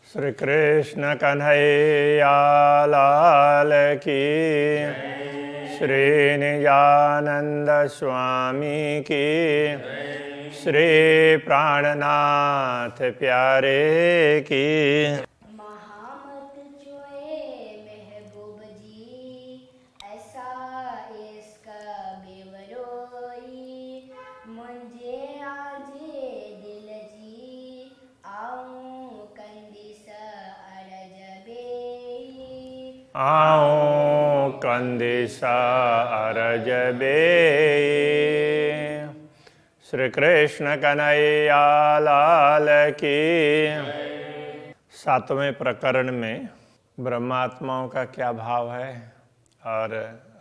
श्री कृष्ण कन्हैया लाल की, श्री निजानंद स्वामी की, श्री प्राणनाथ प्यारे की। महामत जोए महबूब जी, ऐसा इसका बेवरोई, मुझे आजे दिल जी, आऊं कंदिसा अरजबे, आऊं कंदिसा अरजबे। श्री कृष्ण कन्हैया लाल की। सातवें प्रकरण में ब्रह्मात्माओं का क्या भाव है और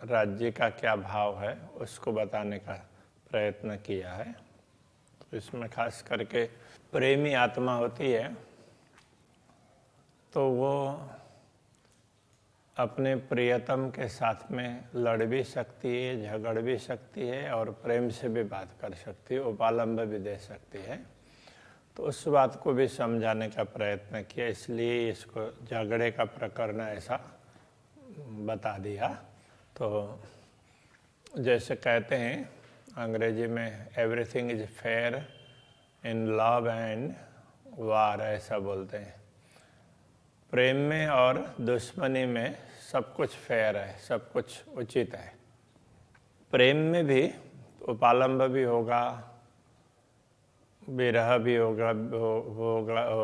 राज्य का क्या भाव है उसको बताने का प्रयत्न किया है। तो इसमें खास करके प्रेमी आत्मा होती है तो वो अपने प्रियतम के साथ में लड़ भी सकती है, झगड़ भी सकती है और प्रेम से भी बात कर सकती है, उपालंब भी दे सकती है। तो उस बात को भी समझाने का प्रयत्न किया, इसलिए इसको झगड़े का प्रकरण ऐसा बता दिया। तो जैसे कहते हैं अंग्रेजी में everything is fair in love and वार, ऐसा बोलते हैं। प्रेम में और दुश्मनी में सब कुछ फेयर है, सब कुछ उचित है। प्रेम में भी उपालंब भी होगा, विरह भी होगा,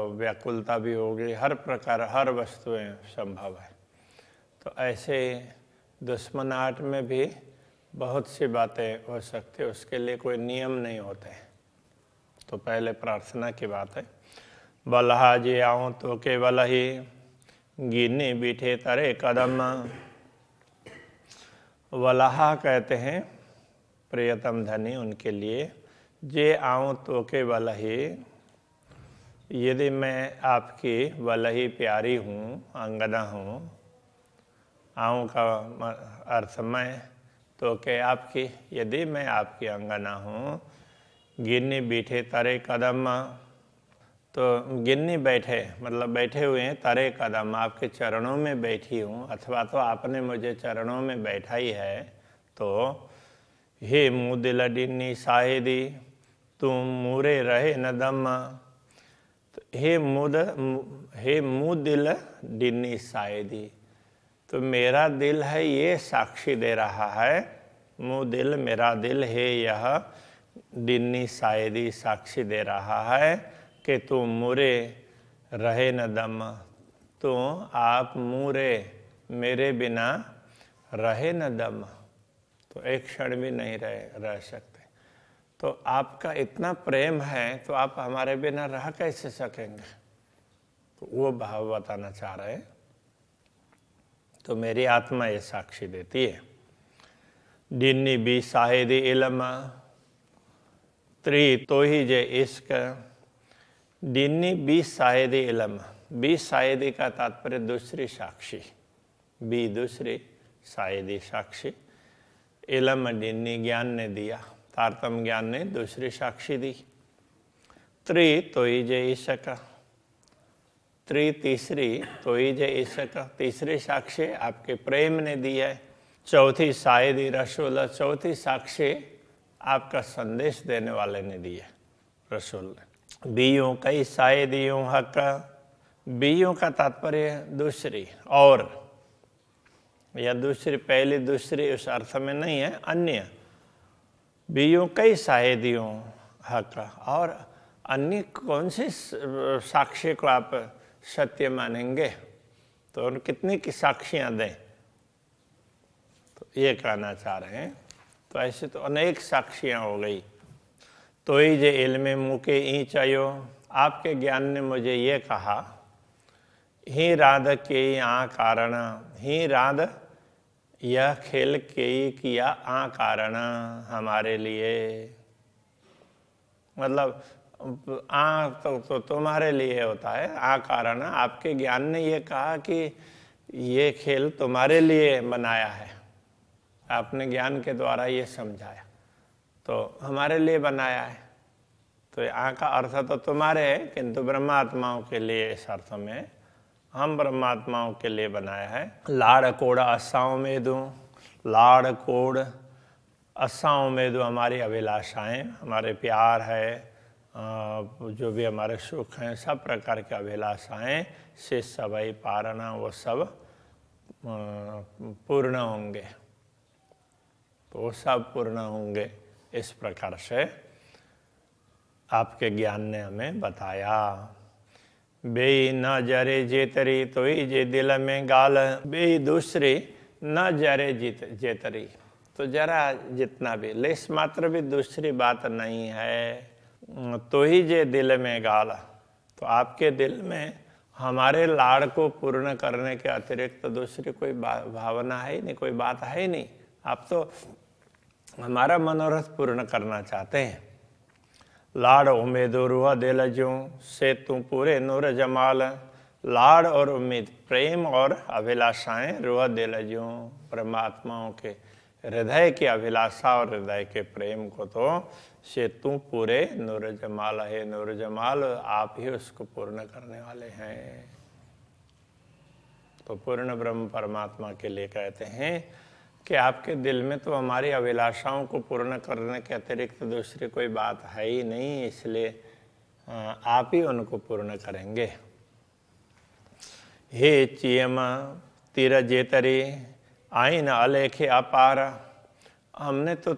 व्याकुलता भी होगी, हर प्रकार हर वस्तुएं संभव है। तो ऐसे दुश्मनाहट में भी बहुत सी बातें हो सकती है, उसके लिए कोई नियम नहीं होते। तो पहले प्रार्थना की बात है। बलहा जी आऊँ तो केवल ही, गिने बीठे तरे कदम। वलहा कहते हैं प्रियतम धनी उनके लिए। जे आऊँ तो के वलही, यदि मैं आपकी वलही प्यारी हूँ, अंगना हूँ। आऊँ का अर्थ मैं, तो के आपकी, यदि मैं आपकी अंगना हूँ। गिन्नी बीठे तरे कदम, तो गिन्नी बैठे मतलब बैठे हुए हैं, तरे कदम आपके चरणों में बैठी हूँ, अथवा तो आपने मुझे चरणों में बैठा ही है। तो हे मुँह दिल डिन्नी साहेदी, तुम मूरे रहे न दम। तो हे मुँह दिल डिन्नी साहेदी, तो मेरा दिल है ये साक्षी दे रहा है। मुँह दिल मेरा दिल है यह डिन्नी साहेदी साक्षी दे रहा है कि तुम मुरे रहे न दम, तो आप मुरे मेरे बिना रहे न दम, तो एक क्षण भी नहीं रह सकते। तो आपका इतना प्रेम है तो आप हमारे बिना रह कैसे सकेंगे? तो वो भाव बताना चाह रहे हैं। तो मेरी आत्मा ये साक्षी देती है। डिन्नी बी साहेदी इलम, त्रि तो ही जे इश्क। डिन्नी बी साहेदी इलम, बी साहेदी का तात्पर्य दूसरी साक्षी, बी दूसरी साहेदी साक्षी। इलम डिन्नी ज्ञान ने दिया, तारतम ज्ञान ने दूसरी साक्षी दी। त्रि तो ही जे इश्क, त्रि तीसरी तो ही जे इश्क, तीसरी साक्षी आपके प्रेम ने दी है। चौथी साहेदी रसूल, चौथी साक्षी आपका संदेश देने वाले ने दी है, रसूल ने। बीयों कई साहेदियों हक, बीयों का तात्पर्य दूसरी और, या दूसरी पहली दूसरी उस अर्थ में नहीं है, अन्य। बीयों कई साहेदियों हक, और अन्य कौन सी साक्षी को आप सत्य मानेंगे? तो कितनी की साक्षियां दें? तो ये कहना चाह रहे हैं। तो ऐसे तो अनेक साक्षियां हो गई। तो ही जे इल्मे मुके ई चयो, आपके ज्ञान ने मुझे ये कहा। ही राध के आ कारण, ही राध यह खेल के किया आ कारण हमारे लिए। मतलब आ तो तुम्हारे लिए होता है, आ कारण आपके ज्ञान ने ये कहा कि ये खेल तुम्हारे लिए बनाया है। आपने ज्ञान के द्वारा ये समझाया, तो हमारे लिए बनाया है। तो आ का अर्थ तो तुम्हारे है, किंतु ब्रह्मात्माओं के लिए इस अर्थ में हम परमात्माओं के लिए बनाया है। लाड़ कोड़ आशाओं में दूँ, लाड़ कोड़ आशाओं में दूँ हमारी अभिलाषाएं, हमारे प्यार है, जो भी हमारे सुख हैं, सब प्रकार की अभिलाषाएं से सभी पारना वो सब पूर्ण होंगे, तो वो सब पूर्ण होंगे। इस प्रकार से आपके ज्ञान ने हमें बताया। बेई न जरे जेतरी तोई जे दिल में गाल, बेई दूसरी न जरे जेतरी, तो जरा जितना भी लेस मात्र भी दूसरी बात नहीं है, तो ही जे दिल में गाल, तो आपके दिल में हमारे लाड़ को पूर्ण करने के अतिरिक्त तो दूसरी कोई भावना है ही नहीं, कोई बात है ही नहीं। आप तो हमारा मनोरथ पूर्ण करना चाहते हैं। लाड़ उम्मीद रुआ दिल जो से तू पूरे नूर जमाल, लाड़ और उम्मीद, प्रेम और अभिलाषाएं रुआ दिल जो, परमात्माओं के हृदय की अभिलाषा और हृदय के प्रेम को तो से तू पूरे नूर जमाल है, नूर जमाल आप ही उसको पूर्ण करने वाले हैं। तो पूर्ण ब्रह्म परमात्मा के लिए कहते हैं कि आपके दिल में तो हमारी अभिलाषाओं को पूर्ण करने के अतिरिक्त दूसरी कोई बात है ही नहीं, इसलिए आप ही उनको पूर्ण करेंगे। हे चियम तीर जेतरी आईन अलेखे अपार, हमने तो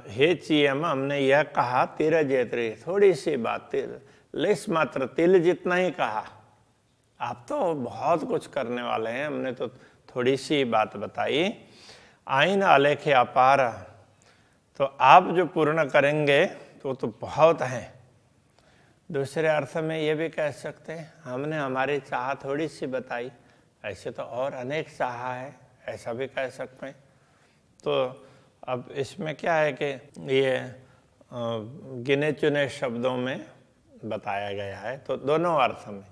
हे चियम हमने यह कहा तीर जेतरी, थोड़ी सी बात, लेस मात्र तिल जितना ही कहा। आप तो बहुत कुछ करने वाले हैं, हमने तो थोड़ी सी बात बताई। आईन अलेखे अपार, तो आप जो पूर्ण करेंगे तो बहुत है। दूसरे अर्थ में ये भी कह सकते हैं हमने हमारी चाह थोड़ी सी बताई, ऐसे तो और अनेक चाह है, ऐसा भी कह सकते हैं। तो अब इसमें क्या है कि ये गिने चुने शब्दों में बताया गया है, तो दोनों अर्थ में।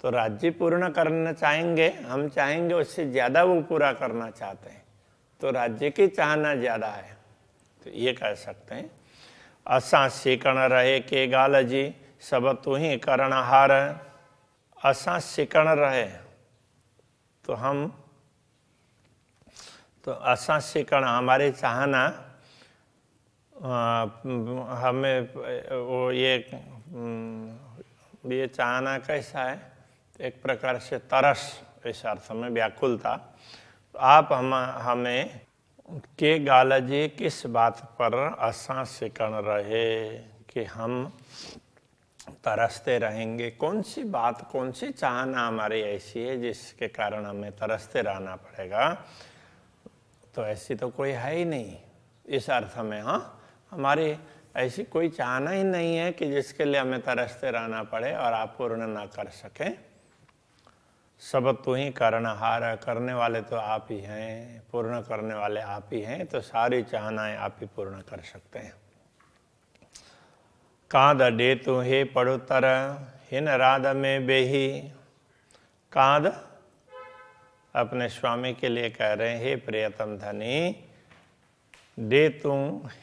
तो राज्य पूर्ण करना चाहेंगे, हम चाहेंगे उससे ज़्यादा वो पूरा करना चाहते हैं, तो राज्य की चाहना ज़्यादा है, तो ये कह सकते हैं। असां सिकण रहे के गाल जी सब तू ही करणहार, असां सिकण रहे तो हम, तो असां सिकण हमारी चाहना, हमें वो ये चाहना कैसा है, एक प्रकार से तरस, इस अर्थ में व्याकुलता। तो आप हमें के गालजी किस बात पर असां सिकण रहे कि हम तरसते रहेंगे, कौन सी बात, कौन सी चाहना हमारी ऐसी है जिसके कारण हमें तरसते रहना पड़ेगा। तो ऐसी तो कोई है ही नहीं इस अर्थ में। हाँ, हमारी ऐसी कोई चाहना ही नहीं है कि जिसके लिए हमें तरसते रहना पड़े और आप पूर्ण ना कर सकें। सब तू ही करणहार, करने वाले तो आप ही हैं, पूर्ण करने वाले आप ही हैं, तो सारी चाहनाएं आप ही पूर्ण कर सकते हैं। कांद डे तू हे पड़ोतर हिन राध में बेही, कांद अपने स्वामी के लिए कह रहे हैं, हे प्रियतम धनी, दे तू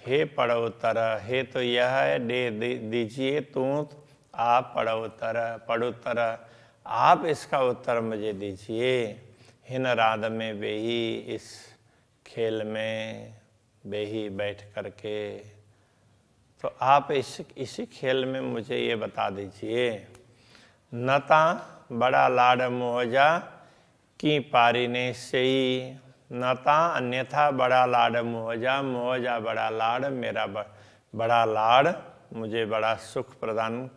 हे पड़ोतर, हे तो यह है, दे दीजिए, तू आप पड़ोतर, पड़ोतर आप इसका उत्तर मुझे दीजिए। हिन राध में बेही, इस खेल में बेही बैठ करके, तो आप इसी खेल में मुझे ये बता दीजिए। नता बड़ा लाड मोहजा की पारिने से ही, नता अन्यथा बड़ा लाड मोहजा, मोहजा बड़ा लाड, मेरा बड़ा लाड मुझे बड़ा सुख प्रदान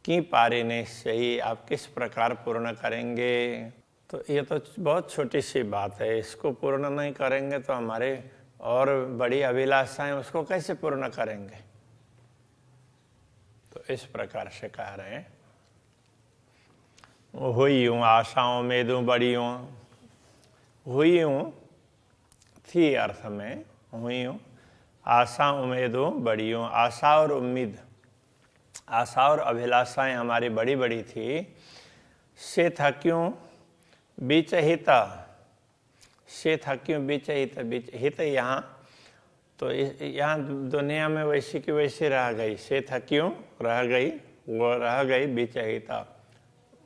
की पारिने से ही, आप किस प्रकार पूर्ण करेंगे। तो ये तो बहुत छोटी सी बात है, इसको पूर्ण नहीं करेंगे तो हमारे और बड़ी अभिलाषाएं उसको कैसे पूर्ण करेंगे। तो इस प्रकार से कह रहे हैं, हुई हूँ आशाओं में दूँ बड़ी हूँ, हुई हूँ थी अर्थ में, हुई हूँ आशा उम्मीदों बड़ी हूँ। आशा और उम्मीद, आशा और अभिलाषाएं हमारी बड़ी बड़ी थी। से था क्यों बीच हिता, से था क्यों बीच हित, बीच हित यहाँ, तो यहाँ दुनिया में वैसी की वैसी रह गई, से था क्यों रह गई, वो रह गई बीच हिता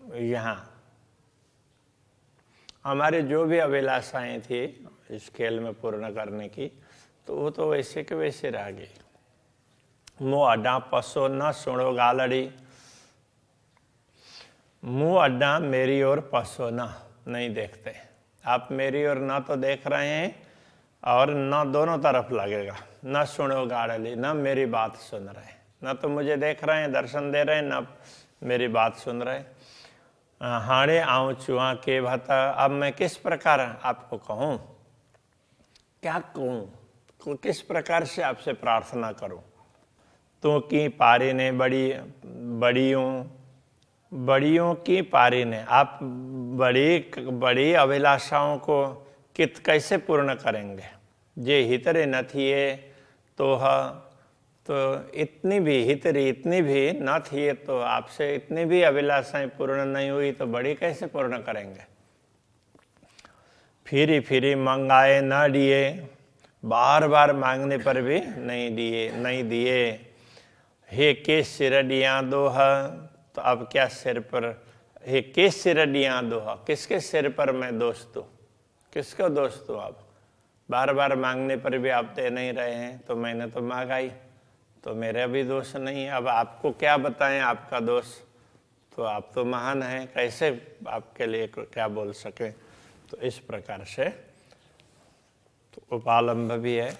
यहाँ, हमारे जो भी अभिलाषाएं थी इस खेल में पूर्ण करने की, तो वो तो वैसे के वैसे रह गई। मुँह अड्डा पसो न सुनो गालड़ी, मुँह अड्डा मेरी ओर पसो न, नहीं देखते आप मेरी ओर, ना तो देख रहे हैं और न दोनों तरफ लगेगा। न सुनो गालड़ी, न मेरी बात सुन रहे, न तो मुझे देख रहे हैं दर्शन दे रहे हैं, न मेरी बात सुन रहे। हाड़े आऊँ चुआ के भता, अब मैं किस प्रकार आपको कहूँ, क्या कहूँ, किस प्रकार से आपसे प्रार्थना करूँ। तो की पारी ने बड़ियों की पारी ने, आप बड़ी अभिलाषाओं को कैसे पूर्ण करेंगे। जे हितरे न थिए तो इतनी भी न थिए, तो आपसे इतनी भी अभिलाषाएं पूर्ण नहीं हुई तो बड़ी कैसे पूर्ण करेंगे। फिरी मंगाए न दिए, बार बार मांगने पर भी नहीं दिए। हे के सिरडियाँ दोह, तो अब क्या सिर पर, हे के सिरडियाँ दोह, किसके सिर पर मैं दोष दूँ, किसको दोष दूँ। आप बार बार मांगने पर भी आप दे नहीं रहे हैं, तो मैंने तो मांगा ही, तो मेरा भी दोष नहीं है। अब आपको क्या बताएं आपका दोष, तो आप तो महान हैं, कैसे आपके लिए क्या बोल सके। तो इस प्रकार से तो उपालंब भी है।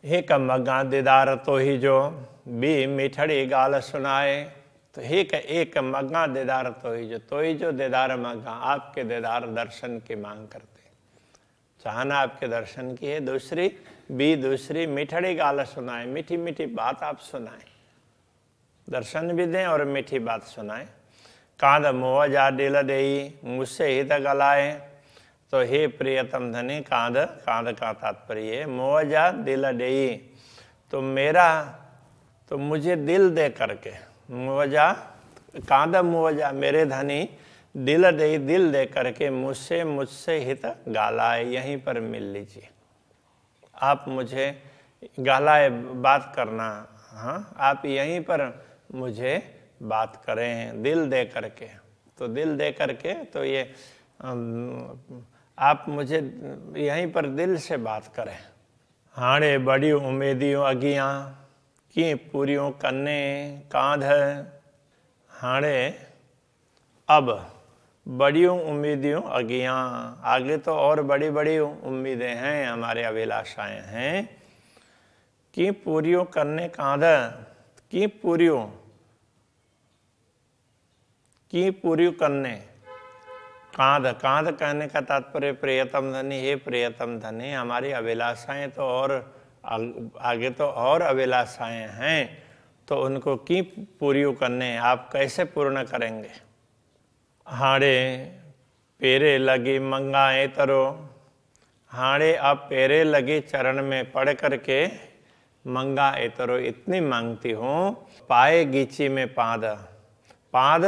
हे कमगा दीदार तो ही जो भी मिठड़ी गाल सुनाए, तो हे एक मग्गा दीदार तो ही जो दीदार मग्गा, आपके दीदार दर्शन की मांग करते, चाहना आपके दर्शन की है। दूसरी मिठड़ी गाल सुनाए, मीठी मीठी बात आप सुनाए, दर्शन भी दें और मीठी बात सुनाए। कांद मोह जा दिल देई, मुझसे हित गलाए, तो हे प्रियतम धनी, कांद का तात्पर्य है मोह जा दिल देई, तो मुझे दिल दे करके, मुआवजा कांद मुआवजा मेरे धनी, दिल दे करके मुझसे हित गालाए, यहीं पर मिल लीजिए। आप मुझे गालाए, बात करना, हाँ आप यहीं पर मुझे बात करें दिल दे करके। तो दिल दे करके तो ये आप मुझे यहीं पर दिल से बात करें। हाणे बड़ी उम्मीदियों अगियां की पूरियों करने कांध, हाणे अब बड़ियों उम्मीदियों अगियां, आगे तो और बड़ी बड़ी उम्मीदें हैं, हमारे अभिलाषाएं हैं। की पूरियों करने कांध, की पूरियों करने कांध कहने का तात्पर्य प्रियतम धनी, हे प्रियतम धनी, हमारी अभिलाषाएं तो और आगे तो और अभिलाषाएं हैं, तो उनको की पूरी करने आप कैसे पूर्ण करेंगे। हाड़े पेरे लगी मंगाए तरो, हाड़े अब पेरे लगी चरण में पढ़ करके, मंगा एतरो इतनी मांगती हूँ। पाए गीची में पाद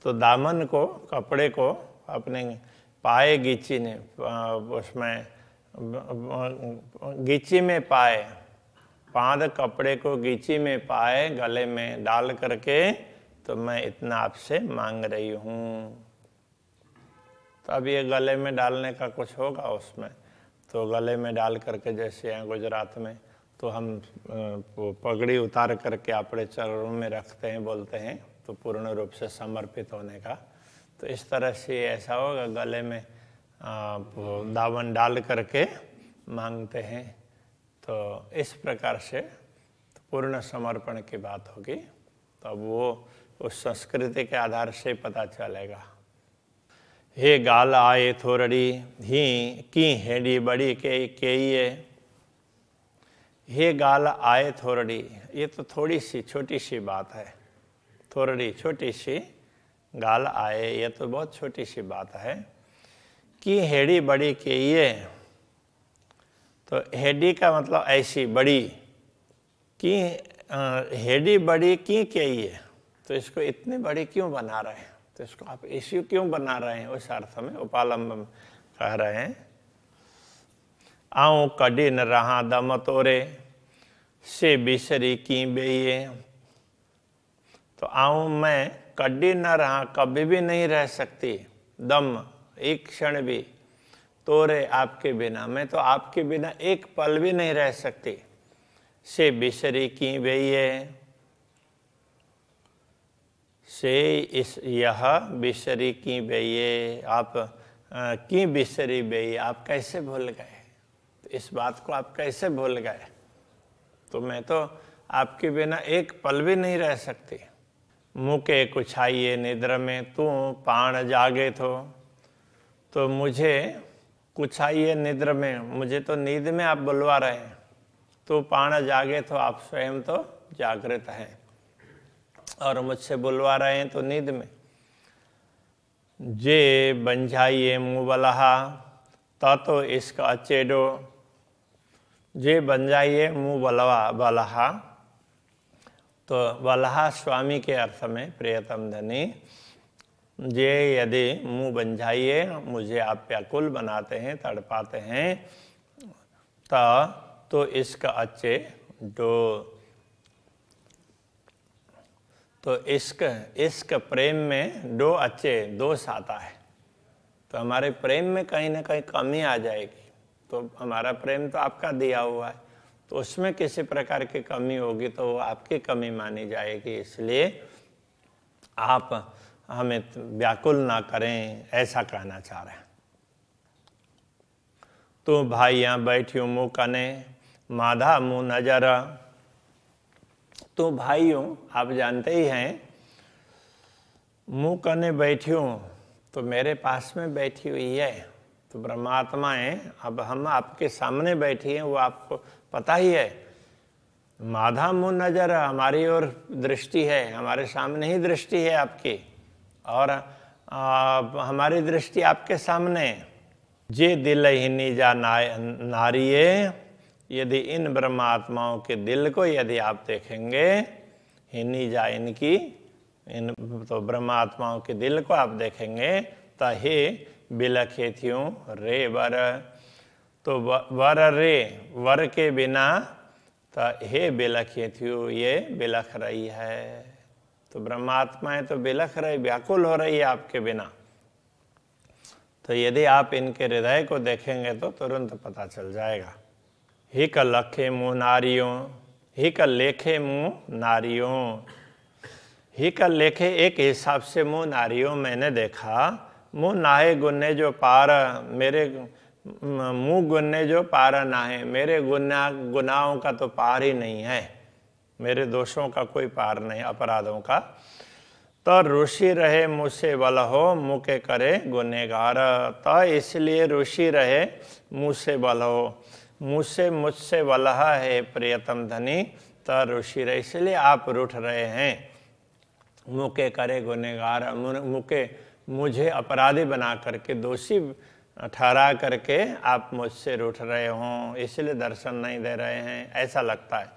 तो दामन को, कपड़े को अपने पाए गीची ने, उसमें गीची में पाए, पाद कपड़े को गीची में पाए, गले में डाल करके, तो मैं इतना आपसे मांग रही हूँ। तो अब ये गले में डालने का कुछ होगा उसमें, तो गले में डाल करके, जैसे यहाँ गुजरात में तो हम पगड़ी उतार करके अपने चरणों में रखते हैं, बोलते हैं, तो पूर्ण रूप से समर्पित होने का। तो इस तरह से ऐसा होगा, गले में दामन डाल करके मांगते हैं, तो इस प्रकार से पूर्ण समर्पण की बात होगी। तो अब वो उस संस्कृति के आधार से पता चलेगा। हे गाल आए थोरड़ी ही की हेडी बड़ी के ये, हे गाल आए थोरड़ी, ये तो थोड़ी सी छोटी सी बात है। थोरड़ी छोटी सी, गाल आए ये तो बहुत छोटी सी बात है। कि हेडी बड़ी के ये, तो हेडी का मतलब ऐसी बड़ी, कि हेडी बड़ी की के ये, तो इसको इतनी बड़ी क्यों बना रहे हैं, तो इसको आप इश्यू क्यों बना रहे हैं, उस अर्थ में उपालंब कह रहे हैं। आऊँ कड़ी न रहा दम तोरे से बिसरी की बेये, तो आऊँ मैं कड़ी न रहा, कभी भी नहीं रह सकती, दम एक क्षण भी तोरे आपके बिना, मैं तो आपके बिना एक पल भी नहीं रह सकती। से बिसरी की बेये, से इस यह बिसरी की बेये, आप की बिसरी बेये, आप कैसे भूल गए? इस बात को आप कैसे भूल गए? तो मैं तो आपके बिना एक पल भी नहीं रह सकती। मुके कुछाइए निद्र में, तू पाण जागे तो मुझे कुछाइए निद्र में, मुझे तो नींद में आप बुलवा रहे हैं। तो पाण जागे तो आप स्वयं तो जागृत हैं और मुझसे बुलवा रहे हैं तो नींद में। जे बंझाइए मुँह बलहा, तो इसका अचेडो, जे बन जाइए मुँह बलहा, तो बलहा स्वामी के अर्थ में प्रियतम धनी। जे यदि मुँह बन जाइए, मुझे आप व्याकुल बनाते हैं, तड़पाते हैं, तो इसका अच्छे डो, तो इश्क प्रेम में दो अच्छे दोष आता है। तो हमारे प्रेम में कहीं ना कहीं कमी आ जाएगी। तो हमारा प्रेम तो आपका दिया हुआ है, तो उसमें किसी प्रकार की कमी होगी तो वो आपकी कमी मानी जाएगी। इसलिए आप हमें व्याकुल ना करें, ऐसा कहना चाह रहे हैं। तो भाइयाँ बैठियो मुँह कने, माधा मुँह नजर। तो भाइयों, आप जानते ही हैं, मुँह कने बैठी हूँ तो मेरे पास में बैठी हुई है, तो ब्रह्मात्मा है। अब हम आपके सामने बैठी हैं, वो आपको पता ही है। माधा मुँह नजर, हमारी ओर दृष्टि है, हमारे सामने ही दृष्टि है आपकी, और हमारी दृष्टि आपके सामने। जे दिल ही निजा नारिये, यदि इन ब्रह्मात्माओं के दिल को यदि आप देखेंगे, हिनी जा इनकी, इन तो ब्रह्मात्माओं के दिल को आप देखेंगे, तो हे बिलखेथियों रे वर, तो वर रे, वर के बिना, तो हे बिलखेथियों, ये बिलख रही है। तो ब्रह्मात्माएं तो बिलख रही, व्याकुल हो रही है आपके बिना। तो यदि आप इनके हृदय को देखेंगे तो तुरंत पता चल जाएगा। हिक लखे मुँह नारियों, हिक लेखे मुँह नारियों। हिक लेखे एक हिसाब से मुँह नारियों मैंने देखा, मुँह नाहे गुन्ने जो पार, मेरे मुँह गुन्ने जो पार नाहे, मेरे गुनाहों का तो पार ही नहीं है, मेरे दोषों का कोई पार नहीं, अपराधों का। तो ऋषि रहे मुझसे बल हो, मुँह के करे गुनहगार। तो इसलिए ऋषि रहे मुझसे बल हो, मुझसे बलहा है प्रियतम धनी। तो ऋषि रहे, इसलिए आप रूठ रहे हैं, मुँह के करे गुनहगार, मुझे अपराधी बना करके, दोषी ठहरा करके आप मुझसे रूठ रहे हों, इसलिए दर्शन नहीं दे रहे हैं, ऐसा लगता है,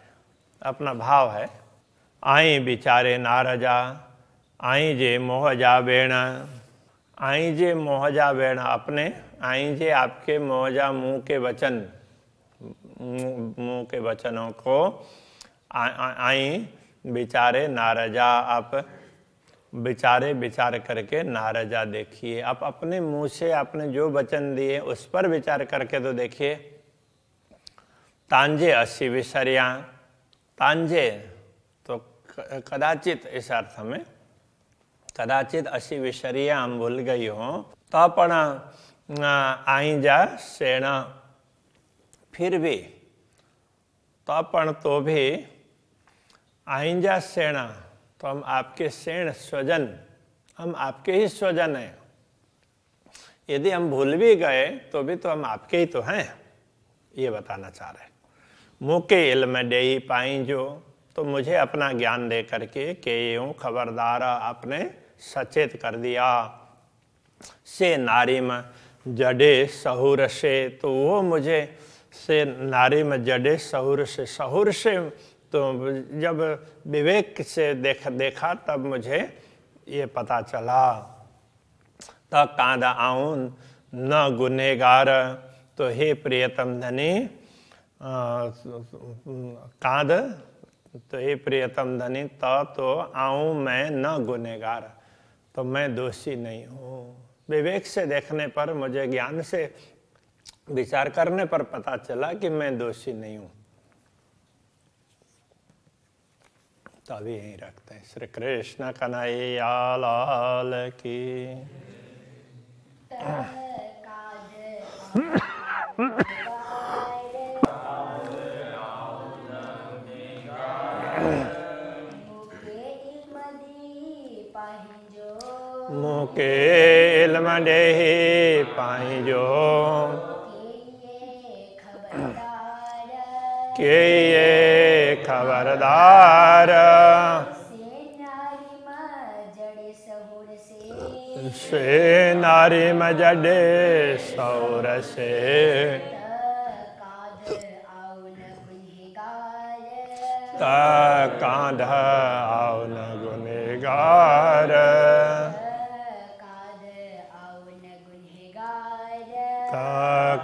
अपना भाव है। आई बिचारे नारजा, आई जे मोहजा बेण, आई जे मोहजा बेण, अपने आई जे आपके मोहजा मुँह के वचन, मुँह के वचनों को आई विचारे नारजा, आप विचार करके नारजा देखिए। आप अपने मुंह से आपने जो वचन दिए उस पर विचार करके तो देखिए। तांजे 80 विसरिया, तांजे तो कदाचित, इस अर्थ में कदाचित 80 विसरिया हम भूल गई हो, तो पण आई जा सेना, फिर भी तो पण तो भी आइंजा सेना, तो हम आपके सेण स्वजन, हम आपके ही स्वजन हैं। यदि हम भूल भी गए तो भी तो हम आपके ही तो हैं, ये बताना चाह रहे हैं। मुँह के इल्म दे ही पाई जो, तो मुझे अपना ज्ञान दे करके के यूँ खबरदार आपने सचेत कर दिया। से नारी में जडे सहूर से, तो वो मुझे से नारी में जडे सहूर से तो जब विवेक से देखा तब मुझे ये पता चला। तब कांदा आऊं न गुनहगार, तो हे प्रियतम धनी, कांद, तो हे प्रियतम धनी, तो आऊं मैं न गुनहगार, तो मैं दोषी नहीं हूँ, विवेक से देखने पर, मुझे ज्ञान से विचार करने पर पता चला कि मैं दोषी नहीं हूं। तो अभी यहीं रखते हैं। श्री कृष्ण कन्हैया लाल की। मुके इल्म देहि पाहिंजो, के ये खबरदार, से नारी मजडे सौर से, कांध आओ न गुनेगार,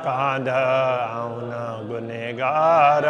कांध आओ न गुनेगार।